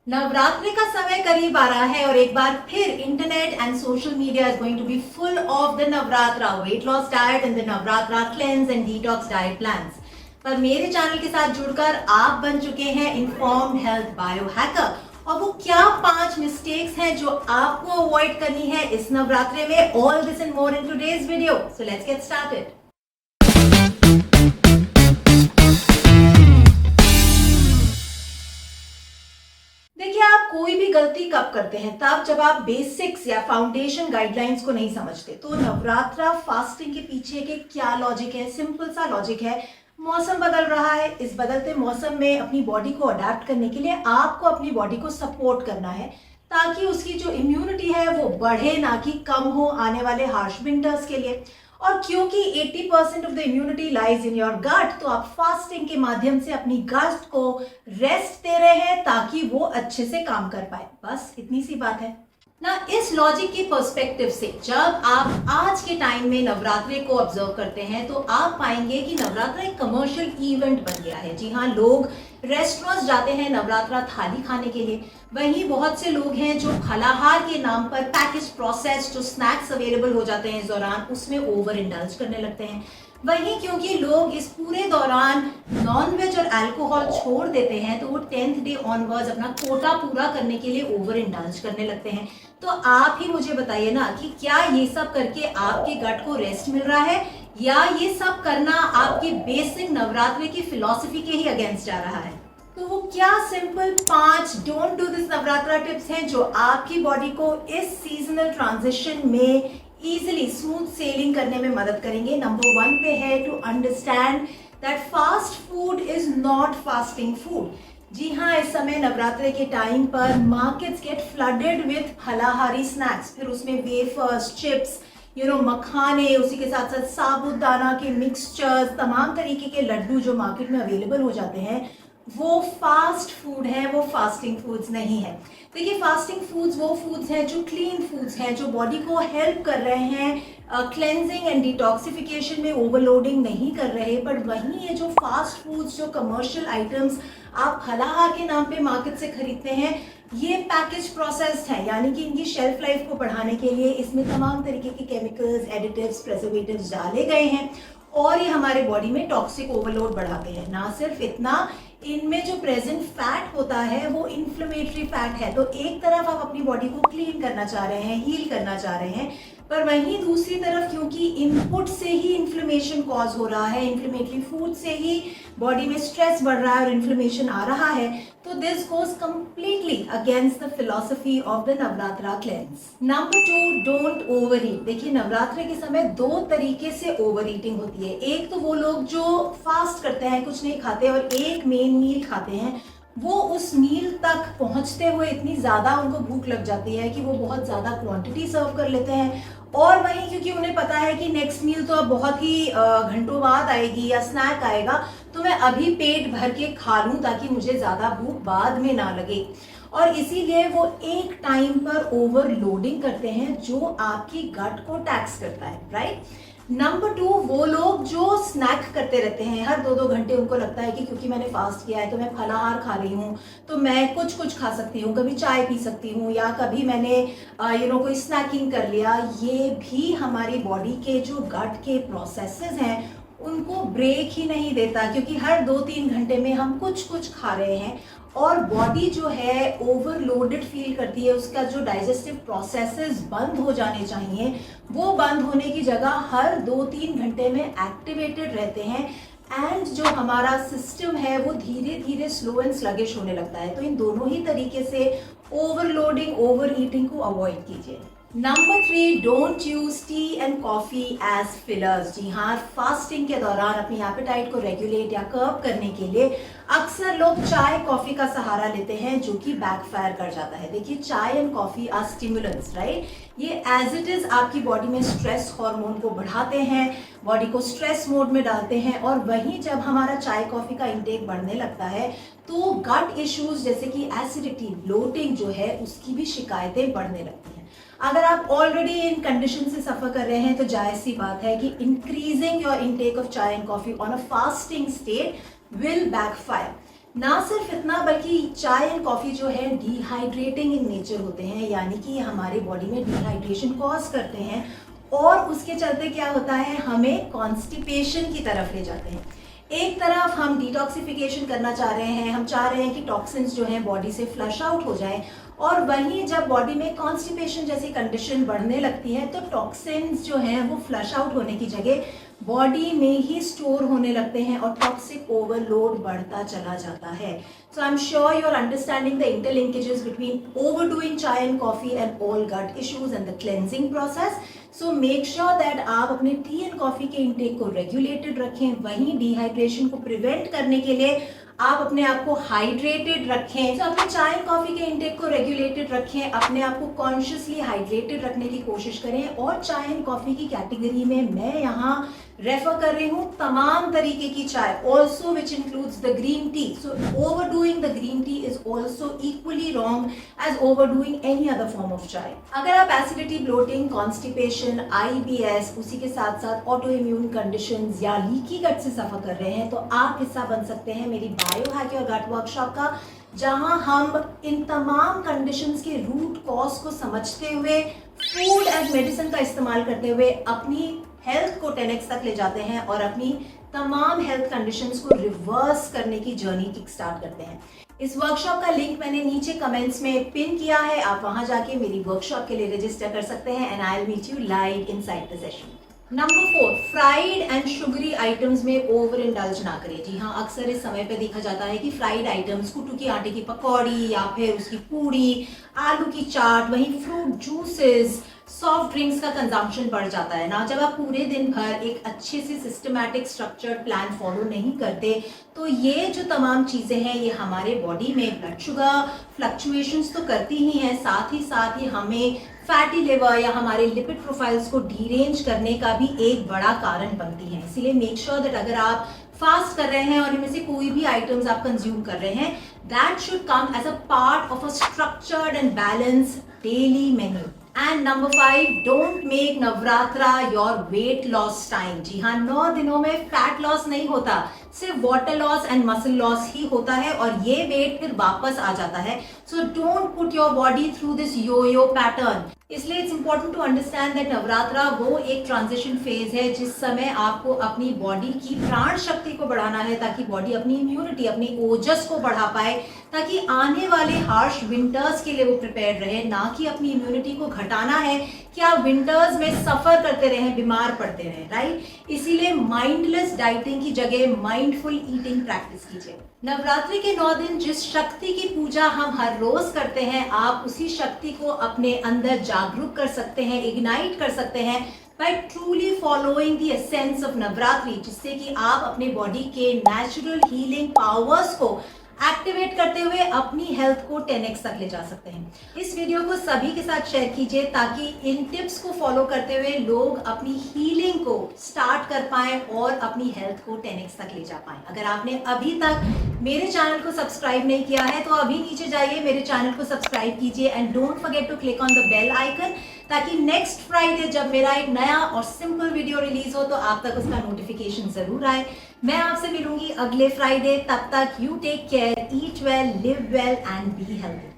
नवरात्रि का समय करीब आ रहा है और एक बार फिर internet and social media is going to be full of the Navratra weight loss diet and the Navratra cleanse and detox diet plans. पर मेरे चैनल के साथ जुड़कर आप बन चुके हैं इन्फॉर्म्ड हेल्थ बायो हैकर। और वो क्या 5 मिस्टेक्स हैं जो आपको अवॉइड करनी है इस नवरात्रि में। All this and more in today's video, so let's get started. देखिए, आप कोई भी गलती कब करते हैं? तब जब आप बेसिक्स या फाउंडेशन गाइडलाइंस को नहीं समझते। तो नवरात्रा फास्टिंग के पीछे के क्या लॉजिक है? सिंपल सा लॉजिक है। मौसम बदल रहा है, इस बदलते मौसम में अपनी बॉडी को अडेप्ट करने के लिए आपको अपनी बॉडी को सपोर्ट करना है ताकि उसकी जो इम्यूनिटी है वो बढ़े, ना कि कम हो आने वाले हार्श विंटर्स के लिए। और क्योंकि 80% of the immunity lies in your gut, तो आप फास्टिंग के माध्यम से अपनी गट को रेस्ट दे रहे हैं ताकि वो अच्छे से काम कर पाए। बस इतनी सी बात है ना। इस लॉजिक के पर्सपेक्टिव से जब आप आज के टाइम में नवरात्रि को ऑब्जर्व करते हैं तो आप पाएंगे कि नवरात्रा एक कमर्शियल इवेंट बन गया है। जी हाँ, लोग रेस्टोरेंट्स जाते हैं नवरात्रा थाली खाने के लिए। वहीं बहुत से लोग हैं जो फलाहार के नाम पर पैकेज प्रोसेस जो स्नैक्स अवेलेबल हो जाते हैं इस दौरान, उसमें ओवर इंडल्ज करने लगते हैं। वहीं क्योंकि लोग इस पूरे दौरान नॉनवेज और अल्कोहल छोड़ देते हैं तो वो 10th डे ऑनवर्ड्स अपना कोटा पूरा करने के लिए ओवर इंडल्ज करने लगते हैं। तो आप ही मुझे बताइए ना कि क्या ये सब करके आपके गट को रेस्ट मिल रहा है या ये सब करना आपकी बेसिक नवरात्रि की फिलॉसफी के ही अगेंस्ट जा रहा है? तो वो क्या simple 5 don't do this Navratra tips हैं जो आपकी बॉडी को इस सीजनल ट्रांजिशन में इजीली स्मूथ सेलिंग करने में मदद करेंगे। नंबर 1 पे है to understand that fast food is not fasting food. जी हाँ, इस समय नवरात्रि के टाइम पर मार्केट्स गेट फ्लडेड विथ फलाहारी स्नैक्स, फिर उसमें वेफर्स, चिप्स, मखाने, उसी के साथ साथ साबूदाना के मिक्सचर्स, तमाम तरीके के लड्डू जो मार्केट में अवेलेबल हो जाते हैं, वो फास्ट फूड है, वो फास्टिंग फूड्स नहीं है। देखिए, फास्टिंग फूड्स वो फूड्स हैं जो क्लीन फूड्स हैं, जो बॉडी को हेल्प कर रहे हैं क्लेंजिंग एंड डिटॉक्सिफिकेशन में, ओवरलोडिंग नहीं कर रहे। बट वहीं ये जो फास्ट फूड्स, जो कमर्शियल आइटम्स आप फलाहार के नाम पे मार्केट से खरीदते हैं, ये पैकेज प्रोसेस्ड है, यानी कि इनकी शेल्फ लाइफ को बढ़ाने के लिए इसमें तमाम तरीके के केमिकल्स, एडिटिव्स, प्रिजर्वेटिव्स डाले गए हैं और ये हमारे बॉडी में टॉक्सिक ओवरलोड बढ़ाते हैं। ना सिर्फ इतना, इनमें जो प्रेजेंट फैट होता है वो इन्फ्लेमेटरी फैट है। तो एक तरफ आप अपनी बॉडी को क्लीन करना चाह रहे हैं, हील करना चाह रहे हैं, पर वहीं दूसरी तरफ क्योंकि इनपुट से ही इन्फ्लेमेशन कॉज हो रहा है, इन्फ्लेमेटरी फूड से ही बॉडी में स्ट्रेस बढ़ रहा है और इन्फ्लेमेशन आ रहा है, तो this goes completely against the philosophy of the Navratra cleanse. Number 2, don't over ईट। देखिए, नवरात्रि के समय 2 तरीके से ओवर ईटिंग होती है। एक तो वो लोग जो फास्ट करते हैं, कुछ नहीं खाते और एक मेन मील खाते हैं, वो उस मील तक पहुंचते हुए इतनी ज़्यादा उनको भूख लग जाती है कि वो बहुत ज़्यादा क्वांटिटी सर्व कर लेते हैं। और वहीं क्योंकि उन्हें पता है कि नेक्स्ट मील तो अब बहुत ही घंटों बाद आएगी या स्नैक आएगा, तो मैं अभी पेट भर के खा लूँ ताकि मुझे ज़्यादा भूख बाद में ना लगे। और इसीलिए वो एक टाइम पर ओवरलोडिंग करते हैं जो आपकी गट को टैक्स करता है, राइट। नंबर 2, वो लोग जो स्नैक करते रहते हैं हर 2-2 घंटे। उनको लगता है कि क्योंकि मैंने फास्ट किया है तो मैं फलाहार खा रही हूँ, तो मैं कुछ खा सकती हूँ, कभी चाय पी सकती हूँ या कभी मैंने कोई स्नैकिंग कर लिया। ये भी हमारी बॉडी के जो गट के प्रोसेसेस हैं उनको ब्रेक ही नहीं देता, क्योंकि हर 2-3 घंटे में हम कुछ खा रहे हैं और बॉडी जो है ओवरलोडेड फील करती है। उसका जो डाइजेस्टिव प्रोसेसेस बंद हो जाने चाहिए वो बंद होने की जगह हर 2-3 घंटे में एक्टिवेटेड रहते हैं एंड जो हमारा सिस्टम है वो धीरे धीरे स्लो एंड स्लगिश होने लगता है। तो इन दोनों ही तरीके से ओवरलोडिंग, ओवर ईटिंग को अवॉइड कीजिए। Number 3, don't use tea and coffee as fillers. जी हाँ, फास्टिंग के दौरान अपनी एपेटाइट को रेगुलेट या कर्ब करने के लिए अक्सर लोग चाय कॉफी का सहारा लेते हैं जो कि बैकफायर कर जाता है। देखिए, chai and coffee are stimulants, right. ये एज इट इज आपकी बॉडी में स्ट्रेस हार्मोन को बढ़ाते हैं, बॉडी को स्ट्रेस मोड में डालते हैं। और वहीं जब हमारा चाय कॉफी का इंटेक बढ़ने लगता है तो गट इश्यूज जैसे कि एसिडिटी, ब्लोटिंग जो है उसकी भी शिकायतें बढ़ने लगती हैं। अगर आप ऑलरेडी इन कंडीशन से सफ़र कर रहे हैं तो जायज़ सी बात है कि इंक्रीजिंग योर इनटेक ऑफ चाय and coffee on a fasting state will backfire. ना सिर्फ इतना बल्कि चाय एंड कॉफ़ी जो है डिहाइड्रेटिंग इन नेचर होते हैं, यानी कि हमारे बॉडी में डिहाइड्रेशन कॉज करते हैं और उसके चलते क्या होता है, हमें कॉन्स्टिपेशन की तरफ ले जाते हैं। एक तरफ हम डिटॉक्सिफिकेशन करना चाह रहे हैं, हम चाह रहे हैं कि टॉक्सिन्स जो हैं बॉडी से फ्लश आउट हो जाएं, और वहीं जब बॉडी में कॉन्स्टिपेशन जैसी कंडीशन बढ़ने लगती है तो टॉक्सिन्स जो हैं वो फ्लश आउट होने की जगह बॉडी में ही स्टोर होने लगते हैं और टॉक्सिक ओवरलोड बढ़ता चला जाता है। So I am sure you are understanding the interlinkages between overdoing chai and coffee and all gut issues and the cleansing process. So make sure that आप अपने टी एंड कॉफी के इंटेक को regulated रखें, वहीं डिहाइड्रेशन को prevent करने के लिए आप अपने आप को हाइड्रेटेड रखें। तो अपने चाय एंड कॉफी के इंटेक को रेगुलेटेड रखें, अपने आप को कॉन्शियसली हाइड्रेटेड रखने की कोशिश करें। और चाय एंड कॉफी की कैटेगरी में मैं यहाँ रेफर कर रही हूँ तमाम तरीके की चाय, also which includes the green tea. So overdoing the green tea is also equally wrong as overdoing any other form of chai. अगर आप एसिडिटी, ब्लोटिंग, कॉन्स्टिपेशन, IBS, उसी के साथ साथ ऑटो इम्यून कंडीशंस या लीकी गट से सफर कर रहे हैं तो आप हिस्सा बन सकते हैं मेरी bio hack your gut workshop का, जहां हम इन तमाम कंडीशंस के रूट कॉज को समझते हुए फूड एज मेडिसिन का इस्तेमाल करते हुए अपनी हेल्थ को 10x तक ले जाते हैं और अपनी तमाम हेल्थ कंडीशंस को रिवर्स करने की जर्नी किक स्टार्ट करते हैं। इस वर्कशॉप का लिंक मैंने नीचे कमेंट्स में पिन किया है, आप वहां जाके मेरी वर्कशॉप के लिए रजिस्टर कर सकते हैं and I will meet you live inside the session. Number 4, fried and sugary items में ओवर इंडल्ज ना करें। जी हाँ, अक्सर इस समय पे देखा जाता है कि फ्राइड आइटम्स, कुट्टू की आटे की पकौड़ी या फिर उसकी पूड़ी, आलू की चाट, वहीं फ्रूट जूसेस, सॉफ्ट ड्रिंक्स का कंजम्पशन बढ़ जाता है ना। जब आप पूरे दिन भर एक अच्छे से सिस्टमैटिक स्ट्रक्चर्ड प्लान फॉलो नहीं करते तो ये जो तमाम चीज़ें हैं ये हमारे बॉडी में ब्लड शुगर फ्लक्चुएशंस तो करती ही हैं, साथ ही हमें फैटी लिवर या हमारे लिपिड प्रोफाइल्स को डीरेंज करने का भी एक बड़ा कारण बनती है। इसीलिए मेक श्योर दैट अगर आप फास्ट कर रहे हैं और इनमें से कोई भी आइटम्स आप कंज्यूम कर रहे हैं, that should come as a part of a structured and balance daily menu. And number 5, don't make Navratra your weight loss time. जी हाँ, 9 दिनों में फैट लॉस नहीं होता, सिर्फ water loss and muscle loss ही होता है और ये वेट फिर वापस आ जाता है। So don't put your body through this yo pattern. इसलिए it's important to understand that Navratra वो एक ट्रांजिशन फेज है जिस समय आपको अपनी बॉडी की प्राण शक्ति को बढ़ाना है ताकि बॉडी अपनी इम्यूनिटी, अपनी ओजस को बढ़ा पाए, ताकि आने वाले हार्श विंटर्स के लिए वो प्रिपेयर रहे, ना कि अपनी इम्यूनिटी को घटाना है कि आप विंटर्स में सफर करते रहें, बीमार पड़ते रहें, राइट। इसीलिए माइंडलेस डाइटिंग की जगह माइंडफुल ईटिंग प्रैक्टिस कीजिए। नवरात्रि के 9 दिन जिस शक्ति की पूजा हम हर रोज करते हैं, आप उसी शक्ति को अपने अंदर जागरूक कर सकते हैं, इग्नाइट कर सकते हैं by truly following the essence of Navratri, जिससे कि आप अपने बॉडी के नेचुरल हीलिंग पावर्स को एक्टिवेट करते हुए अपनी हेल्थ को 10x तक ले जा सकते हैं। इस वीडियो को सभी के साथ शेयर कीजिए ताकि इन टिप्स को फॉलो करते हुए लोग अपनी हीलिंग को स्टार्ट कर पाएं और अपनी हेल्थ को 10x तक ले जा पाएं। अगर आपने अभी तक मेरे चैनल को सब्सक्राइब नहीं किया है तो अभी नीचे जाइए, मेरे चैनल को सब्सक्राइब कीजिए and don't forget to click on the bell icon, ताकि नेक्स्ट फ्राइडे जब मेरा एक नया और सिंपल वीडियो रिलीज हो तो आप तक उसका नोटिफिकेशन जरूर आए। मैं आपसे मिलूंगी अगले फ्राइडे, तब तक you take care, eat well, live well and be healthy.